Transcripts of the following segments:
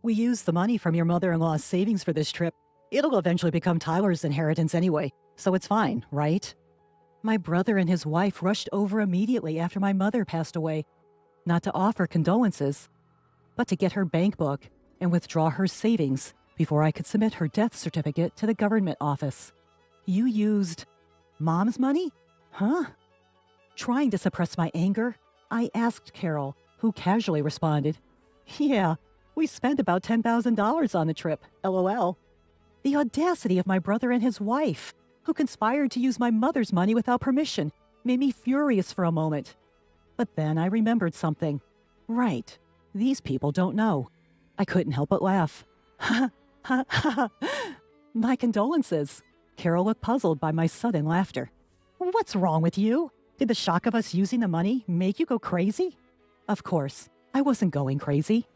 We used the money from your mother-in-law's savings for this trip. It'll eventually become Tyler's inheritance anyway, so it's fine, right? My brother and his wife rushed over immediately after my mother passed away, not to offer condolences, but to get her bank book and withdraw her savings before I could submit her death certificate to the government office. You used Mom's money? Huh? Trying to suppress my anger, I asked Carol, who casually responded, "Yeah, we spent about $10,000 on the trip, LOL. The audacity of my brother and his wife, who conspired to use my mother's money without permission, made me furious for a moment. But then I remembered something. Right, these people don't know. I couldn't help but laugh. Ha ha ha. My condolences. Carol looked puzzled by my sudden laughter. What's wrong with you? Did the shock of us using the money make you go crazy? Of course, I wasn't going crazy.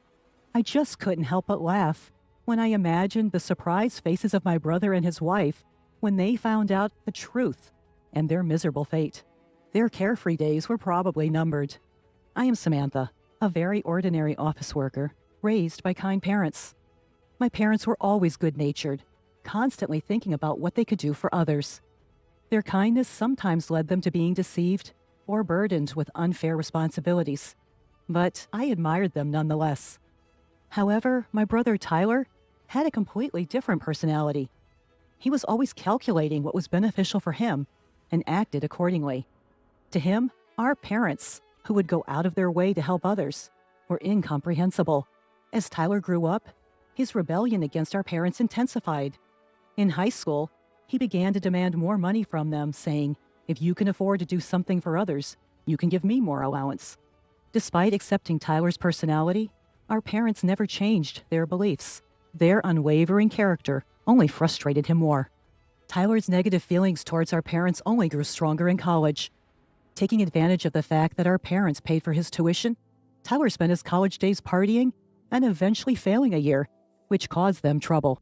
I just couldn't help but laugh when I imagined the surprised faces of my brother and his wife when they found out the truth and their miserable fate. Their carefree days were probably numbered. I am Samantha, a very ordinary office worker, raised by kind parents. My parents were always good-natured, constantly thinking about what they could do for others. Their kindness sometimes led them to being deceived or burdened with unfair responsibilities, but I admired them nonetheless. However, my brother Tyler had a completely different personality. He was always calculating what was beneficial for him and acted accordingly. To him, our parents, who would go out of their way to help others, were incomprehensible. As Tyler grew up, his rebellion against our parents intensified. In high school, he began to demand more money from them, saying, "If you can afford to do something for others, you can give me more allowance." Despite accepting Tyler's personality, our parents never changed their beliefs. Their unwavering character only frustrated him more. Tyler's negative feelings towards our parents only grew stronger in college. Taking advantage of the fact that our parents paid for his tuition, Tyler spent his college days partying and eventually failing a year, which caused them trouble.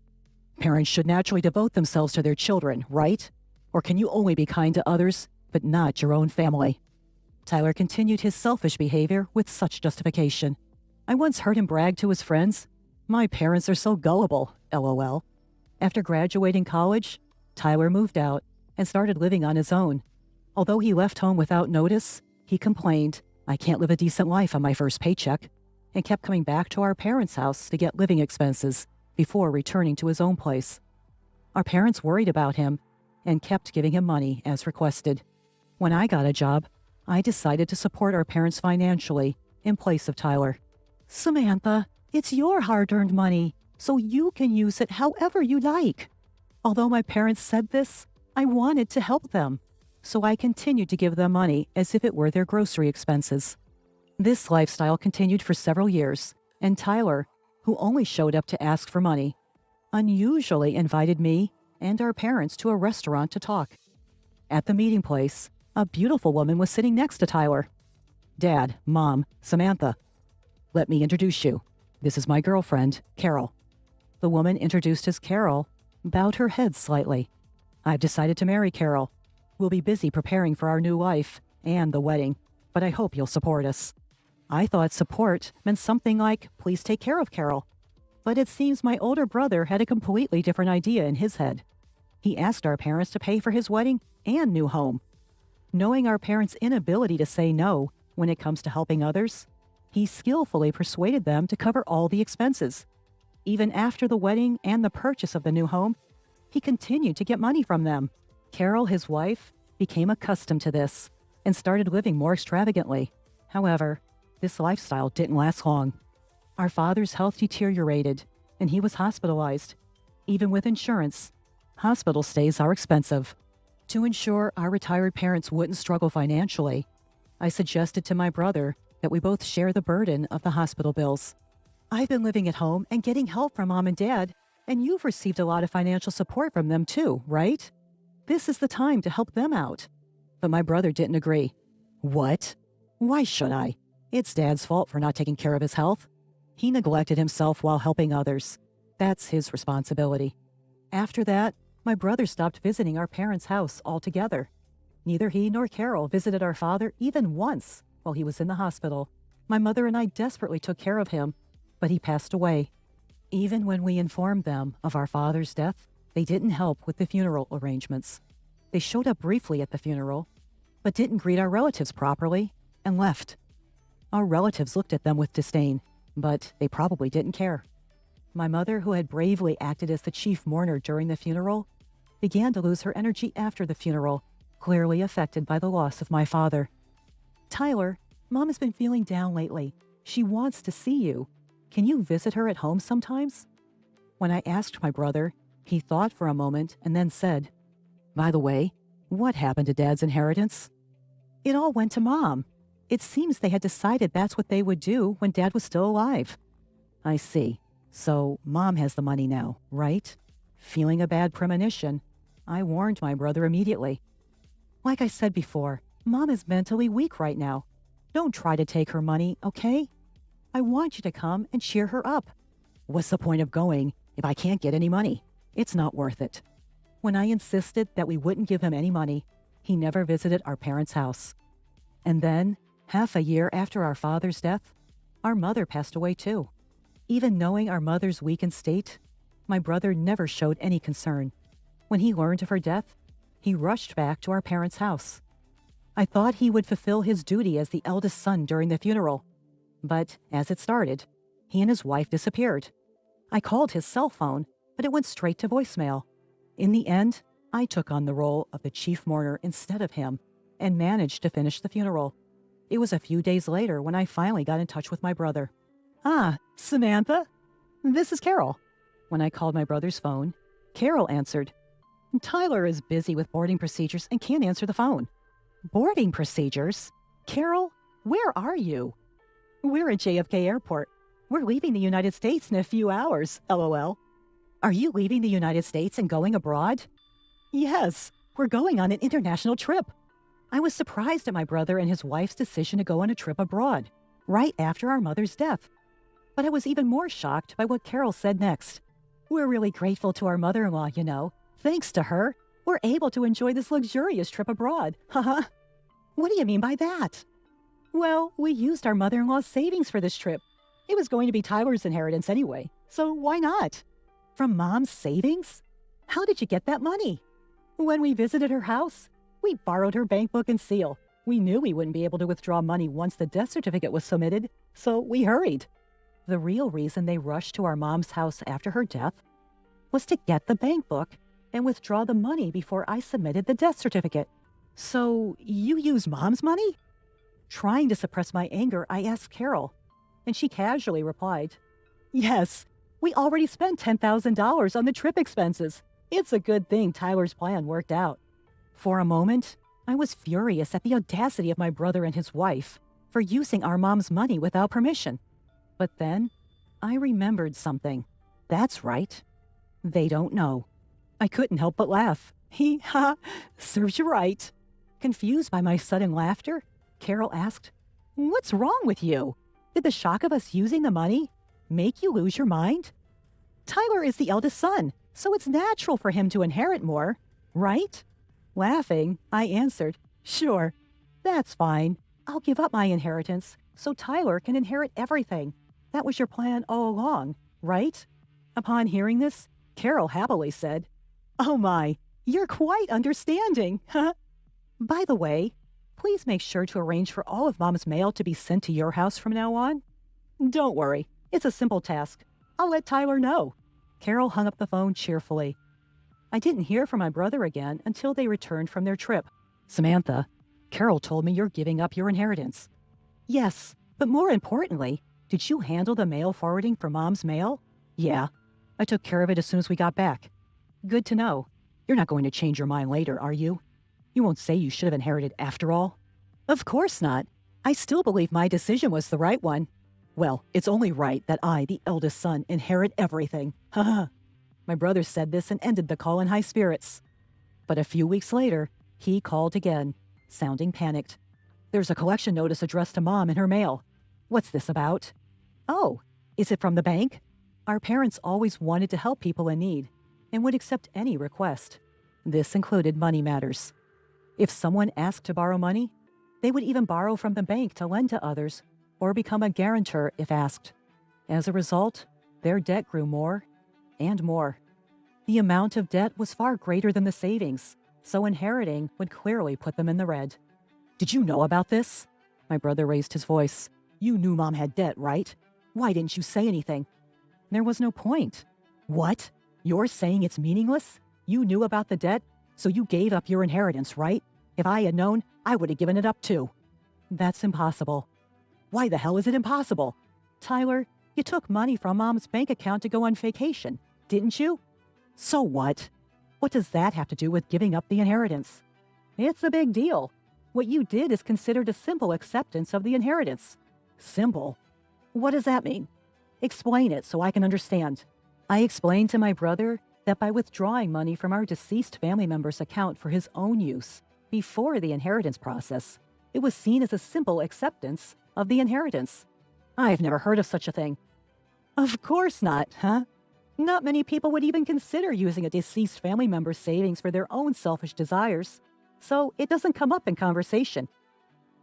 Parents should naturally devote themselves to their children, right? Or can you only be kind to others, but not your own family? Tyler continued his selfish behavior with such justification. I once heard him brag to his friends, "My parents are so gullible, LOL." After graduating college, Tyler moved out and started living on his own. Although he left home without notice, he complained, "I can't live a decent life on my first paycheck," and kept coming back to our parents' house to get living expenses before returning to his own place. Our parents worried about him and kept giving him money as requested. When I got a job, I decided to support our parents financially in place of Tyler. "Samantha, it's your hard-earned money, so you can use it however you like." Although my parents said this, I wanted to help them, so I continued to give them money as if it were their grocery expenses. This lifestyle continued for several years, and Tyler, who only showed up to ask for money, unusually invited me and our parents to a restaurant to talk. At the meeting place, a beautiful woman was sitting next to Tyler. "Dad, Mom, Samantha. Let me introduce you. This is my girlfriend, Carol." The woman introduced as Carol, bowed her head slightly. "I've decided to marry Carol. We'll be busy preparing for our new life and the wedding, but I hope you'll support us." I thought support meant something like, "Please take care of Carol." But it seems my older brother had a completely different idea in his head. He asked our parents to pay for his wedding and new home. Knowing our parents' inability to say no when it comes to helping others, he skillfully persuaded them to cover all the expenses. Even after the wedding and the purchase of the new home, he continued to get money from them. Carol, his wife, became accustomed to this and started living more extravagantly. However, this lifestyle didn't last long. Our father's health deteriorated, and he was hospitalized. Even with insurance, hospital stays are expensive. To ensure our retired parents wouldn't struggle financially, I suggested to my brother that we both share the burden of the hospital bills. "I've been living at home and getting help from Mom and Dad, and you've received a lot of financial support from them too, right? This is the time to help them out." But my brother didn't agree. "What? Why should I? It's Dad's fault for not taking care of his health. He neglected himself while helping others. That's his responsibility." After that, my brother stopped visiting our parents' house altogether. Neither he nor Carol visited our father even once while he was in the hospital. My mother and I desperately took care of him, but he passed away. Even when we informed them of our father's death, they didn't help with the funeral arrangements. They showed up briefly at the funeral, but didn't greet our relatives properly and left. Our relatives looked at them with disdain, but they probably didn't care. My mother, who had bravely acted as the chief mourner during the funeral, began to lose her energy after the funeral, clearly affected by the loss of my father. Tyler, Mom has been feeling down lately. She wants to see you. Can you visit her at home sometimes? When I asked my brother, he thought for a moment and then said, "By the way, what happened to Dad's inheritance?" "It all went to Mom. It seems they had decided that's what they would do when Dad was still alive." "I see. So Mom has the money now, right?" Feeling a bad premonition, I warned my brother immediately. "Like I said before, Mom is mentally weak right now. Don't try to take her money, okay? I want you to come and cheer her up." "What's the point of going if I can't get any money? It's not worth it." When I insisted that we wouldn't give him any money, he never visited our parents' house. And then, half a year after our father's death, our mother passed away too. Even knowing our mother's weakened state, my brother never showed any concern. When he learned of her death, he rushed back to our parents' house. I thought he would fulfill his duty as the eldest son during the funeral. But as it started, he and his wife disappeared. I called his cell phone, but it went straight to voicemail. In the end, I took on the role of the chief mourner instead of him and managed to finish the funeral. It was a few days later when I finally got in touch with my brother. "Ah, Samantha? This is Carol." When I called my brother's phone, Carol answered. "Tyler is busy with boarding procedures and can't answer the phone." "Boarding procedures? Carol, where are you?" "We're at JFK Airport. We're leaving the United States in a few hours, LOL. "Are you leaving the United States and going abroad?" "Yes, we're going on an international trip." I was surprised at my brother and his wife's decision to go on a trip abroad, right after our mother's death. But I was even more shocked by what Carol said next. "We're really grateful to our mother-in-law, you know. Thanks to her, we're able to enjoy this luxurious trip abroad. Haha." "What do you mean by that?" "Well, we used our mother-in-law's savings for this trip. It was going to be Tyler's inheritance anyway, so why not?" "From Mom's savings? How did you get that money?" "When we visited her house, we borrowed her bank book and seal. We knew we wouldn't be able to withdraw money once the death certificate was submitted, so we hurried." The real reason they rushed to our mom's house after her death was to get the bank book and withdraw the money before I submitted the death certificate. "So you used Mom's money?" Trying to suppress my anger, I asked Carol, and she casually replied, "Yes, we already spent $10,000 on the trip expenses. It's a good thing Tyler's plan worked out." For a moment, I was furious at the audacity of my brother and his wife for using our mom's money without permission. But then, I remembered something. That's right. They don't know. I couldn't help but laugh. "Hee ha, serves you right." Confused by my sudden laughter, Carol asked, "What's wrong with you? Did the shock of us using the money make you lose your mind?" "Tyler is the eldest son, so it's natural for him to inherit more, right?" Laughing, I answered, "Sure, that's fine. I'll give up my inheritance so Tyler can inherit everything. That was your plan all along, right?" Upon hearing this, Carol happily said, "Oh my, you're quite understanding." "By the way, please make sure to arrange for all of Mom's mail to be sent to your house from now on." "Don't worry, it's a simple task. I'll let Tyler know." Carol hung up the phone cheerfully. I didn't hear from my brother again until they returned from their trip. "Samantha, Carol told me you're giving up your inheritance." "Yes, but more importantly, did you handle the mail forwarding for Mom's mail?" "Yeah, I took care of it as soon as we got back." "Good to know. You're not going to change your mind later, are you? You won't say you should have inherited after all?" "Of course not. I still believe my decision was the right one." "Well, it's only right that I, the eldest son, inherit everything." Haha. My brother said this and ended the call in high spirits. But a few weeks later, he called again, sounding panicked. "There's a collection notice addressed to Mom in her mail." "What's this about?" "Oh, is it from the bank?" Our parents always wanted to help people in need and would accept any request. This included money matters. If someone asked to borrow money, they would even borrow from the bank to lend to others or become a guarantor if asked. As a result, their debt grew more and more. The amount of debt was far greater than the savings, so inheriting would clearly put them in the red. Did you know about this? My brother raised his voice. You knew Mom had debt, right? Why didn't you say anything? There was no point. What? You're saying it's meaningless? You knew about the debt, so you gave up your inheritance, right? If I had known, I would have given it up too. That's impossible. Why the hell is it impossible? Tyler, you took money from Mom's bank account to go on vacation, didn't you? So what? What does that have to do with giving up the inheritance? It's a big deal. What you did is considered a simple acceptance of the inheritance. Simple? What does that mean? Explain it so I can understand. I explained to my brother that by withdrawing money from our deceased family member's account for his own use before the inheritance process, it was seen as a simple acceptance of the inheritance. I've never heard of such a thing. Of course not, huh? Not many people would even consider using a deceased family member's savings for their own selfish desires, so it doesn't come up in conversation.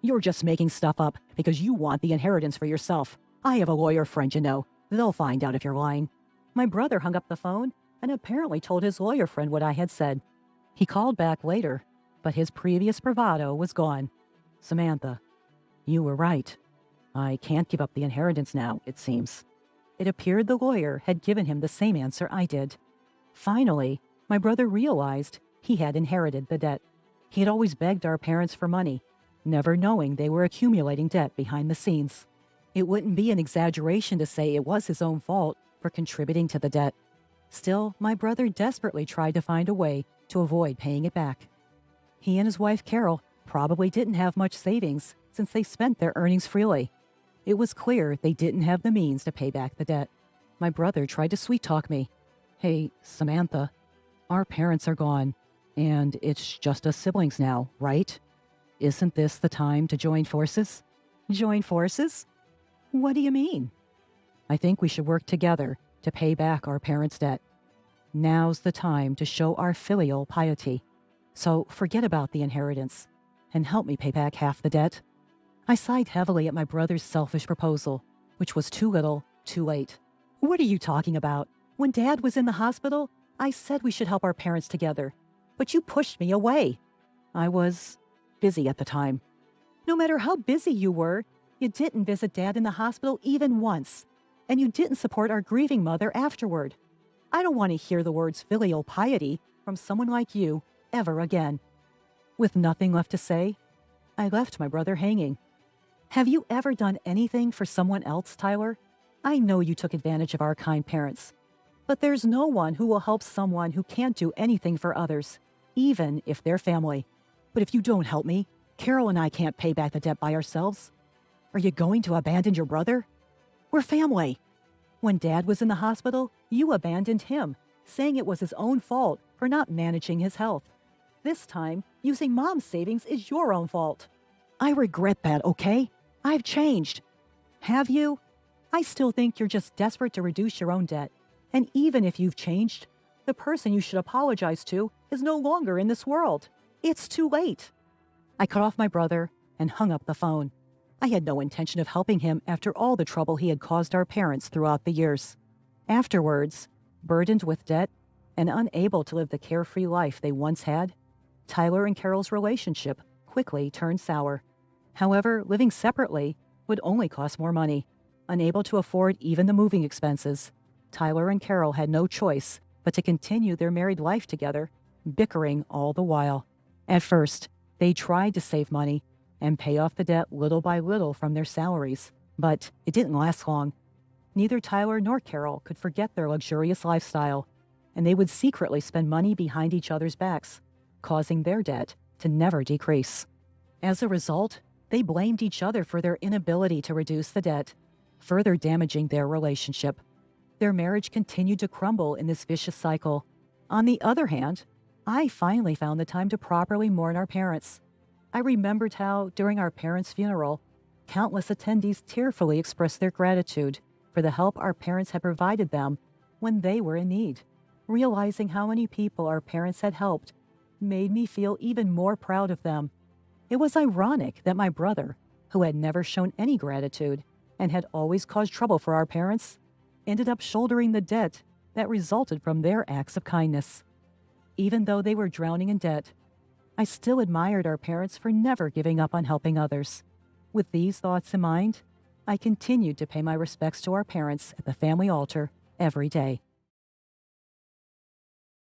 You're just making stuff up because you want the inheritance for yourself. I have a lawyer friend, you know. They'll find out if you're lying. My brother hung up the phone and apparently told his lawyer friend what I had said. He called back later, but his previous bravado was gone. Samantha, you were right. I can't give up the inheritance now, it seems. It appeared the lawyer had given him the same answer I did. Finally, my brother realized he had inherited the debt. He had always begged our parents for money, never knowing they were accumulating debt behind the scenes. It wouldn't be an exaggeration to say it was his own fault for contributing to the debt. Still, my brother desperately tried to find a way to avoid paying it back. He and his wife, Carol, probably didn't have much savings since they spent their earnings freely. It was clear they didn't have the means to pay back the debt. My brother tried to sweet-talk me. Hey, Samantha, our parents are gone, and it's just us siblings now, right? Isn't this the time to join forces? Join forces? What do you mean? I think we should work together to pay back our parents' debt. Now's the time to show our filial piety. So forget about the inheritance and help me pay back half the debt. I sighed heavily at my brother's selfish proposal, which was too little, too late. What are you talking about? When Dad was in the hospital, I said we should help our parents together, but you pushed me away. I was busy at the time. No matter how busy you were, you didn't visit Dad in the hospital even once, and you didn't support our grieving mother afterward. I don't want to hear the words filial piety from someone like you ever again. With nothing left to say, I left my brother hanging. Have you ever done anything for someone else, Tyler? I know you took advantage of our kind parents, but there's no one who will help someone who can't do anything for others, even if they're family. But if you don't help me, Carol and I can't pay back the debt by ourselves. Are you going to abandon your brother? We're family. When Dad was in the hospital, you abandoned him, saying it was his own fault for not managing his health. This time, using Mom's savings is your own fault. I regret that, okay? I've changed. Have you? I still think you're just desperate to reduce your own debt. And even if you've changed, the person you should apologize to is no longer in this world. It's too late. I cut off my brother and hung up the phone. I had no intention of helping him after all the trouble he had caused our parents throughout the years. Afterwards, burdened with debt and unable to live the carefree life they once had, Tyler and Carol's relationship quickly turned sour. However, living separately would only cost more money. Unable to afford even the moving expenses, Tyler and Carol had no choice but to continue their married life together, bickering all the while. At first, they tried to save money and pay off the debt little by little from their salaries, but it didn't last long. Neither Tyler nor Carol could forget their luxurious lifestyle, and they would secretly spend money behind each other's backs, causing their debt to never decrease. As a result, they blamed each other for their inability to reduce the debt, further damaging their relationship. Their marriage continued to crumble in this vicious cycle. On the other hand, I finally found the time to properly mourn our parents. I remembered how, during our parents' funeral, countless attendees tearfully expressed their gratitude for the help our parents had provided them when they were in need. Realizing how many people our parents had helped made me feel even more proud of them. It was ironic that my brother, who had never shown any gratitude and had always caused trouble for our parents, ended up shouldering the debt that resulted from their acts of kindness. Even though they were drowning in debt, I still admired our parents for never giving up on helping others. With these thoughts in mind, I continued to pay my respects to our parents at the family altar every day.